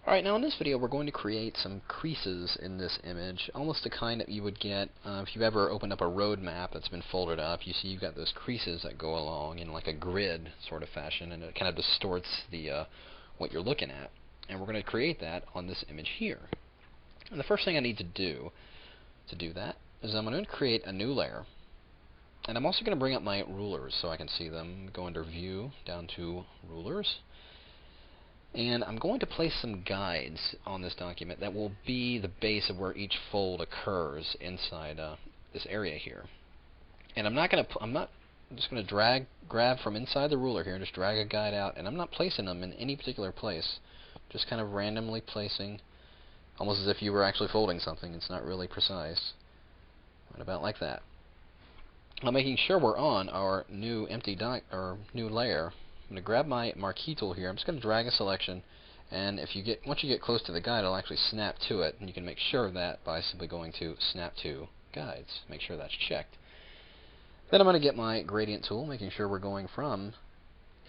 Alright, now in this video we're going to create some creases in this image, almost the kind that you would get if you've ever opened up a road map that's been folded up. You see you've got those creases that go along in like a grid sort of fashion, and it kind of distorts the what you're looking at. And we're going to create that on this image here. And the first thing I need to do that is I'm going to create a new layer. And I'm also going to bring up my rulers so I can see them. Go under View, down to Rulers. And I'm going to place some guides on this document that will be the base of where each fold occurs inside this area here. And I'm just going to grab from inside the ruler here and just drag a guide out, and I'm not placing them in any particular place. Just kind of randomly placing, almost as if you were actually folding something. It's not really precise. Right about like that. Now, making sure we're on our new new layer, I'm going to grab my marquee tool here. I'm just going to drag a selection, and once you get close to the guide, it'll actually snap to it, and you can make sure of that by simply going to Snap to Guides. Make sure that's checked. Then I'm going to get my gradient tool, making sure we're going from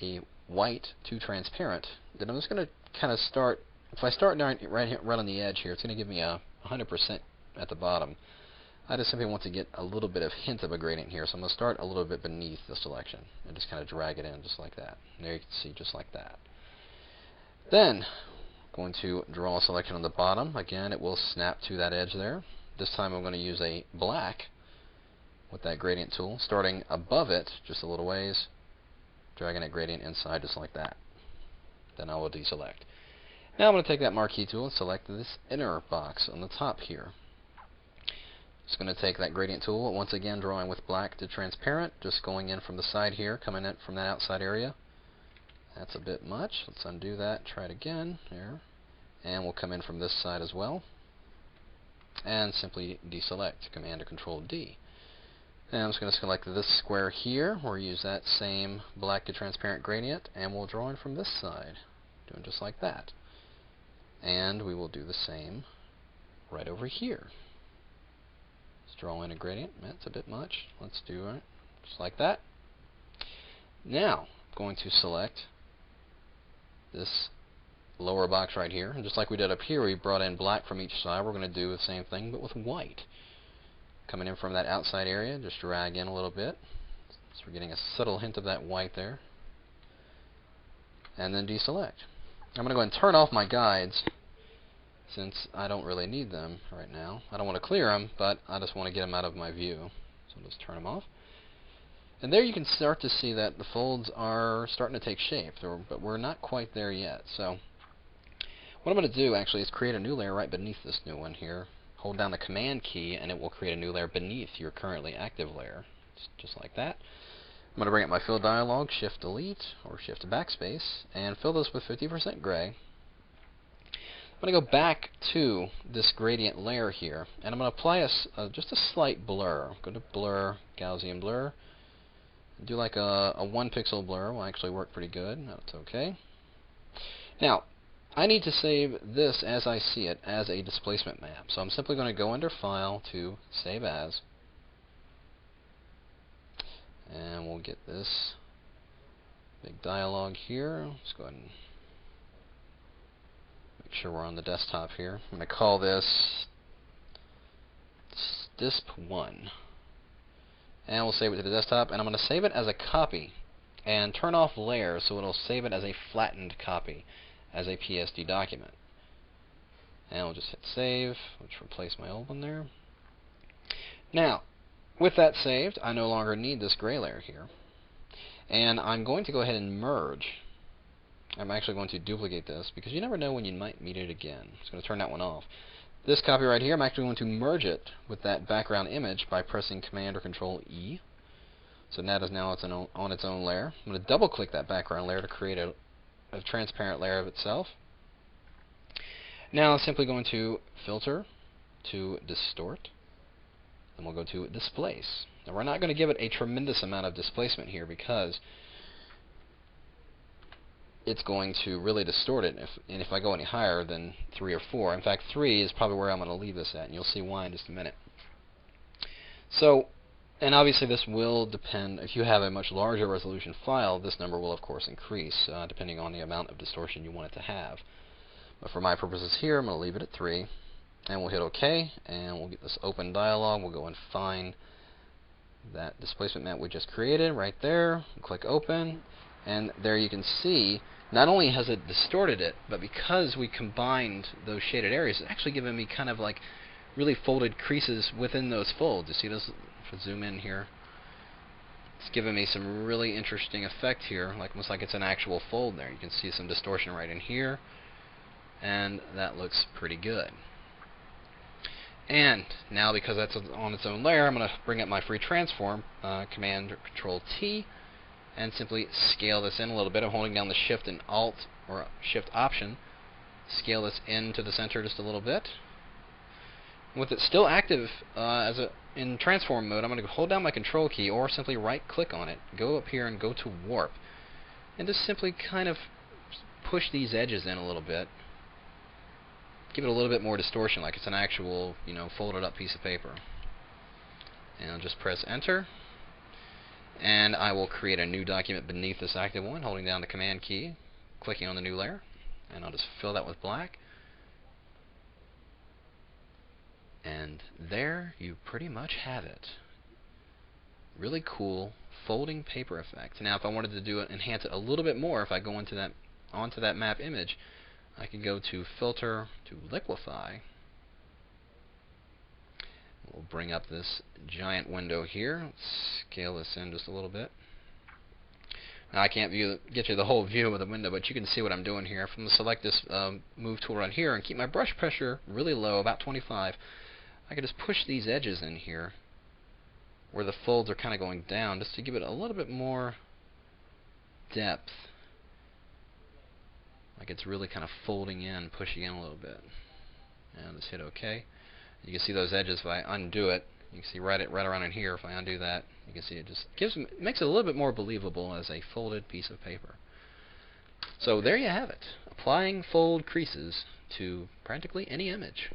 a white to transparent. Then I'm just going to kind of start. If I start right on the edge here, it's going to give me a 100% at the bottom. I just simply want to get a little bit of hint of a gradient here, so I'm going to start a little bit beneath the selection and just kind of drag it in just like that. And there you can see just like that. Then I'm going to draw a selection on the bottom. Again, it will snap to that edge there. This time I'm going to use a black with that gradient tool, starting above it just a little ways, dragging that gradient inside just like that. Then I will deselect. Now I'm going to take that marquee tool and select this inner box on the top here. Just going to take that gradient tool, once again drawing with black to transparent, just going in from the side here, coming in from that outside area. That's a bit much. Let's undo that, try it again here. And we'll come in from this side as well. And simply deselect, Command or Control D. And I'm just going to select this square here. We'll use that same black to transparent gradient, and we'll draw in from this side, doing just like that. And we will do the same right over here. Draw in a gradient. That's a bit much. Let's do it just like that. Now I'm going to select this lower box right here, and just like we did up here, we brought in black from each side. We're going to do the same thing, but with white. Coming in from that outside area, just drag in a little bit, so we're getting a subtle hint of that white there, and then deselect. I'm going to go ahead and turn off my guides, since I don't really need them right now. I don't want to clear them, but I just want to get them out of my view. So I'll just turn them off. And there you can start to see that the folds are starting to take shape, but we're not quite there yet. So what I'm going to do actually is create a new layer right beneath this new one here. Hold down the Command key and it will create a new layer beneath your currently active layer. Just like that. I'm going to bring up my fill dialog, Shift Delete or Shift Backspace, and fill this with 50% gray. I'm going to go back to this gradient layer here, and I'm going to apply just a slight blur. Go to Blur, Gaussian Blur. Do like a 1 pixel blur. Will actually work pretty good. That's okay. Now, I need to save this as I see it as a displacement map. So I'm simply going to go under File to Save As. And we'll get this big dialog here. Let's go ahead and make sure we're on the desktop here. I'm going to call this Disp1. And we'll save it to the desktop. And I'm going to save it as a copy. And turn off layers so it'll save it as a flattened copy, as a PSD document. And we'll just hit Save, which will replace my old one there. Now, with that saved, I no longer need this gray layer here. And I'm going to go ahead and merge. I'm actually going to duplicate this because you never know when you might need it again. I'm just going to turn that one off. This copy right here, I'm actually going to merge it with that background image by pressing Command or Control E. So that is now on its own layer. I'm going to double click that background layer to create a transparent layer of itself. Now I'm simply going to filter to distort, and we'll go to displace. Now we're not going to give it a tremendous amount of displacement here because it's going to really distort it, and if I go any higher than 3 or 4, in fact 3 is probably where I'm going to leave this at, and you'll see why in just a minute. So, and obviously this will depend, if you have a much larger resolution file, this number will of course increase depending on the amount of distortion you want it to have. But for my purposes here, I'm going to leave it at 3. And we'll hit OK, and we'll get this open dialog. We'll go and find that displacement map we just created right there. Click Open, and there you can see not only has it distorted it, but because we combined those shaded areas, it's actually given me kind of like really folded creases within those folds. You see those? If I zoom in here, it's giving me some really interesting effect here, like almost like it's an actual fold there. You can see some distortion right in here, and that looks pretty good. And now, because that's on its own layer, I'm going to bring up my free transform, Command or Control T, and simply scale this in a little bit. I'm holding down the Shift and Alt or Shift Option. Scale this into the center just a little bit. With it still active in transform mode, I'm going to hold down my Control key or simply right-click on it, go up here and go to Warp, and just simply kind of push these edges in a little bit. Give it a little bit more distortion, like it's an actual, folded up piece of paper. And I'll just press Enter, and I will create a new document beneath this active one, holding down the Command key, clicking on the new layer, and I'll just fill that with black. And there you pretty much have it. Really cool folding paper effect. Now, if I wanted to enhance it a little bit more, if I go onto that map image, I can go to Filter, to Liquify. We'll bring up this giant window here. Let's scale this in just a little bit. Now, I can't get you the whole view of the window, but you can see what I'm doing here. If I'm going to select this Move tool right here and keep my brush pressure really low, about 25, I can just push these edges in here where the folds are kind of going down, just to give it a little bit more depth. Like it's really kind of folding in, pushing in a little bit. And just hit OK. You can see those edges. If I undo it, you can see right around in here. If I undo that, you can see it just makes it a little bit more believable as a folded piece of paper. So there you have it. Applying fold creases to practically any image.